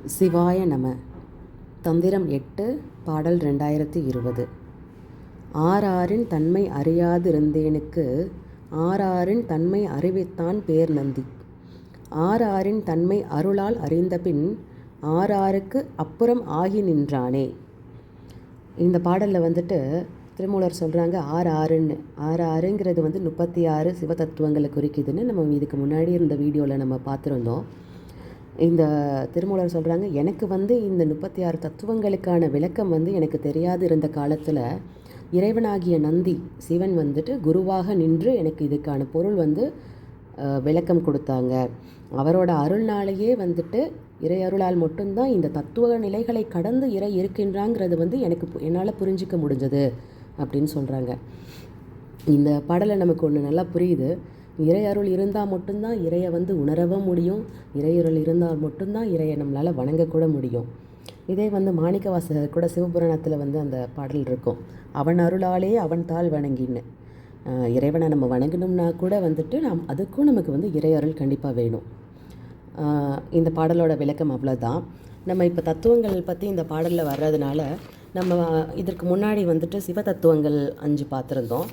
சிவாய நம. தந்திரம் 8 பாடல் 2020. ஆராரின் தன்மை அறியாதிருந்தேனுக்கு ஆராரின் தன்மை அறிவித்தான் பேர் நந்தி. ஆராரின் தன்மை அருளால் அறிந்தபின் ஆராருக்கு அப்புறம் ஆகி நின்றானே. இந்த பாடலில் வந்துட்டு திருமூலர் சொல்கிறாங்க ஆறுங்கிறது 36 சிவதத்துவங்களை குறிக்குதுன்னு நம்ம இதுக்கு முன்னாடி இருந்த வீடியோவில் நம்ம பார்த்துருந்தோம். இந்த திருமூலர் சொல்கிறாங்க, எனக்கு இந்த 36 தத்துவங்களுக்கான விளக்கம் எனக்கு தெரியாது இருந்த காலத்தில் இறைவனாகிய நந்தி சிவன் குருவாக நின்று எனக்கு இதுக்கான பொருள் விளக்கம் கொடுத்தாங்க. அவரோட அருள்னாலேயே இறை அருளால் மட்டும்தான் இந்த தத்துவ நிலைகளை கடந்து இறை இருக்கின்றாங்கிறது என்னால் புரிஞ்சிக்க முடிஞ்சது அப்படின்னு சொல்கிறாங்க. இந்த பாடலை நமக்கு ஒன்று நல்லா புரியுது. இறை அருள் இருந்தால் மட்டும்தான் இறையை உணரவும் முடியும். இறையருள் இருந்தால் மட்டும்தான் இறையை நம்மளால் வணங்கக்கூட முடியும். இதே மாணிக்கவாசகர் கூட சிவபுராணத்தில் அந்த பாடல் இருக்கும், அவன் அருளாலே அவன் தாள் வணங்கின்னு. இறைவனை நம்ம வணங்கணும்னா கூட நாம் அதுக்கும் நமக்கு இறை அருள் கண்டிப்பாக வேணும். இந்த பாடலோட விளக்கம் அவ்வளோதான். நம்ம இப்போ தத்துவங்கள் பற்றி இந்த பாடலில் வர்றதுனால நம்ம இதற்கு முன்னாடி சிவ தத்துவங்கள் 5 பார்த்துருந்தோம்.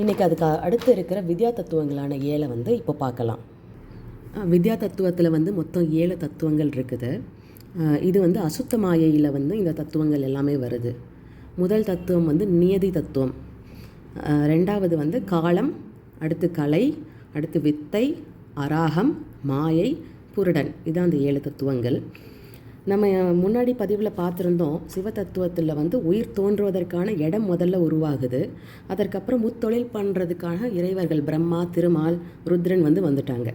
இன்றைக்கி அதுக்கு அடுத்து இருக்கிற வித்யா தத்துவங்களான 7 இப்போ பார்க்கலாம். வித்யா தத்துவத்தில் மொத்தம் 7 தத்துவங்கள் இருக்குது. இது அசுத்த மாயையில் இந்த தத்துவங்கள் எல்லாமே வருது. முதல் தத்துவம் நியதி தத்துவம், ரெண்டாவது காலம், அடுத்து கலை, அடுத்து வித்தை, அராகம், மாயை, புருடன். இதான் அந்த 7 தத்துவங்கள். நம்ம முன்னாடி பதிவில் பார்த்துருந்தோம், சிவ தத்துவத்தில் உயிர் தோன்றுவதற்கான இடம் முதல்ல உருவாகுது. அதற்கப்புறம் முத்தொழில் பண்ணுறதுக்கான இறைவர்கள் பிரம்மா, திருமால், ருத்ரன் வந்துட்டாங்க.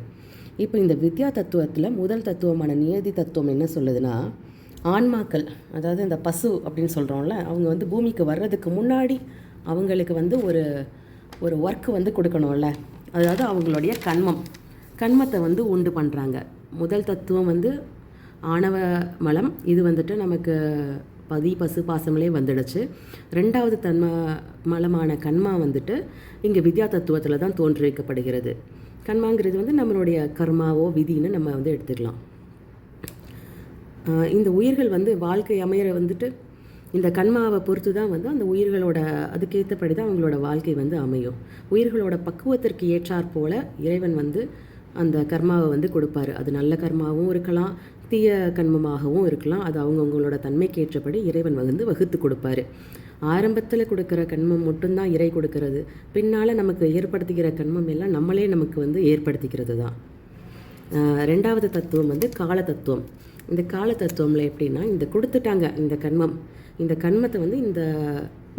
இப்போ இந்த வித்யா தத்துவத்தில் முதல் தத்துவமான நியதி தத்துவம் என்ன சொல்லுதுன்னா, ஆன்மாக்கள், அதாவது இந்த பசு அப்படின்னு சொல்கிறோம்ல, அவங்க பூமிக்கு வர்றதுக்கு முன்னாடி அவங்களுக்கு ஒரு ஒர்க்கு கொடுக்கணும்ல. அதாவது அவங்களுடைய கண்மத்தை உண்டு பண்ணுறாங்க. முதல் தத்துவம் ஆணவ மலம். இது நமக்கு பசு பாசங்களே வந்துடுச்சு. ரெண்டாவது மலமான கண்மா இங்கே வித்யா தத்துவத்தில் தான் தோற்றுவிக்கப்படுகிறது. கண்மாங்கிறது நம்மளுடைய கர்மாவோ விதின்னு நம்ம எடுத்துக்கலாம். இந்த உயிர்கள் வாழ்க்கை அமையிற இந்த கண்மாவை பொறுத்து தான் அந்த உயிர்களோட அதுக்கேற்றபடி தான் அவங்களோட வாழ்க்கை அமையும். உயிர்களோட பக்குவத்திற்கு ஏற்றாற் போல இறைவன் அந்த கர்மாவை கொடுப்பாரு. அது நல்ல கர்மாவும் இருக்கலாம், தீய கண்மமாகவும் இருக்கலாம். அது அவங்கவுங்களோட தன்மைக்கு ஏற்றபடி இறைவன் வகுத்து கொடுப்பாரு. ஆரம்பத்தில் கொடுக்குற கண்மம் மட்டும்தான் இறை கொடுக்கறது. பின்னால் நமக்கு ஏற்படுத்திக்கிற கண்மம் எல்லாம் நம்மளே நமக்கு ஏற்படுத்திக்கிறது தான். ரெண்டாவது தத்துவம் கால தத்துவம். இந்த கால தத்துவமில் எப்படின்னா, இந்த கொடுத்துட்டாங்க இந்த கண்மத்தை இந்த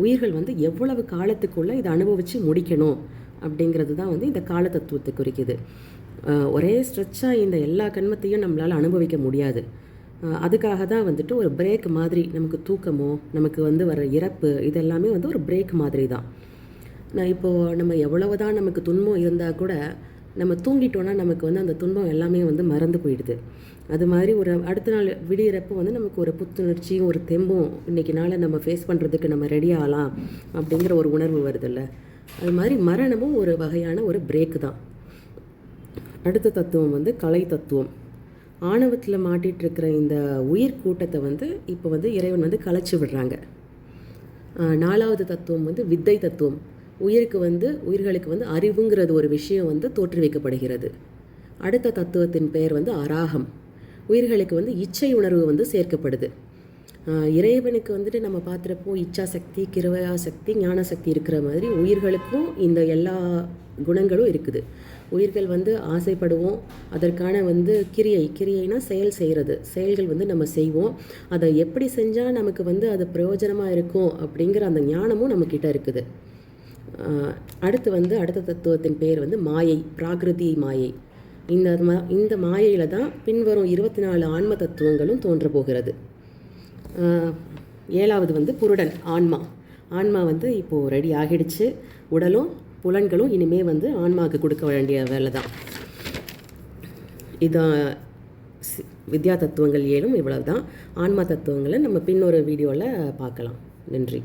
உயிர்கள் எவ்வளவு காலத்துக்குள்ளே இதை அனுபவித்து முடிக்கணும் அப்படிங்கிறது தான் இந்த கால தத்துவத்தை குறிக்குது. ஒரே ஸ்ட்ரெச்சாக இந்த எல்லா கண்மத்தையும் நம்மளால் அனுபவிக்க முடியாது. அதுக்காக தான் ஒரு பிரேக் மாதிரி, நமக்கு தூக்கமோ நமக்கு வர இறப்பு இதெல்லாமே ஒரு பிரேக் மாதிரி தான். இப்போது நம்ம எவ்வளவு தான் நமக்கு துன்பம் இருந்தால் கூட நம்ம தூங்கிட்டோன்னா நமக்கு அந்த துன்பம் எல்லாமே மறந்து போயிடுது. அது மாதிரி ஒரு அடுத்த நாள் விடியிறப்போ நமக்கு ஒரு புத்துணர்ச்சியும் ஒரு தெம்பும், இன்றைக்கி நாளை நம்ம ஃபேஸ் பண்ணுறதுக்கு நம்ம ரெடி ஆகலாம் அப்படிங்கிற ஒரு உணர்வு வருதில்ல. அது மாதிரி மரணமும் ஒரு வகையான ஒரு பிரேக்கு தான். அடுத்த தத்துவம் கலை தத்துவம். ஆணவத்தில் மாட்டிகிட்ருக்கிற இந்த உயிர் கூட்டத்தை இப்போ இறைவன் கலைச்சி விடுறாங்க. நாலாவது தத்துவம் வித்தை தத்துவம். உயிர்களுக்கு அறிவுங்கிறது ஒரு விஷயம் தோற்றுவிக்கப்படுகிறது. அடுத்த தத்துவத்தின் பெயர் அராகம். உயிர்களுக்கு இச்சை உணர்வு சேர்க்கப்படுது. இறைவனுக்கு நம்ம பார்த்துறப்போ இச்சா சக்தி, கிருபா சக்தி, ஞான சக்தி இருக்கிற மாதிரி உயிர்களுக்கும் இந்த எல்லா குணங்களும் இருக்குது. உயிர்கள் ஆசைப்படுவோம், அதற்கான கிரியைனா செயல் செய்கிறது. செயல்கள் நம்ம செய்வோம். அதை எப்படி செஞ்சால் நமக்கு அது பிரயோஜனமாக இருக்கும் அப்படிங்கிற அந்த ஞானமும் நம்மக்கிட்ட இருக்குது. அடுத்த தத்துவத்தின் பேர் மாயை, பிராகிருதி மாயை. இந்த மாயையில் தான் பின்வரும் 24 ஆன்ம தத்துவங்களும் தோன்ற போகிறது. 7வது புருடன், ஆன்மா இப்போது ரெடி ஆகிடுச்சு. உடலும் புலன்களும் இனிமே ஆன்மாவுக்கு கொடுக்க வேண்டிய வேலை தான். இதான் வித்யா தத்துவங்கள் 7 இவ்வளவு தான். ஆன்மா தத்துவங்களை நம்ம பின்னொரு வீடியோவில் பார்க்கலாம். நன்றி.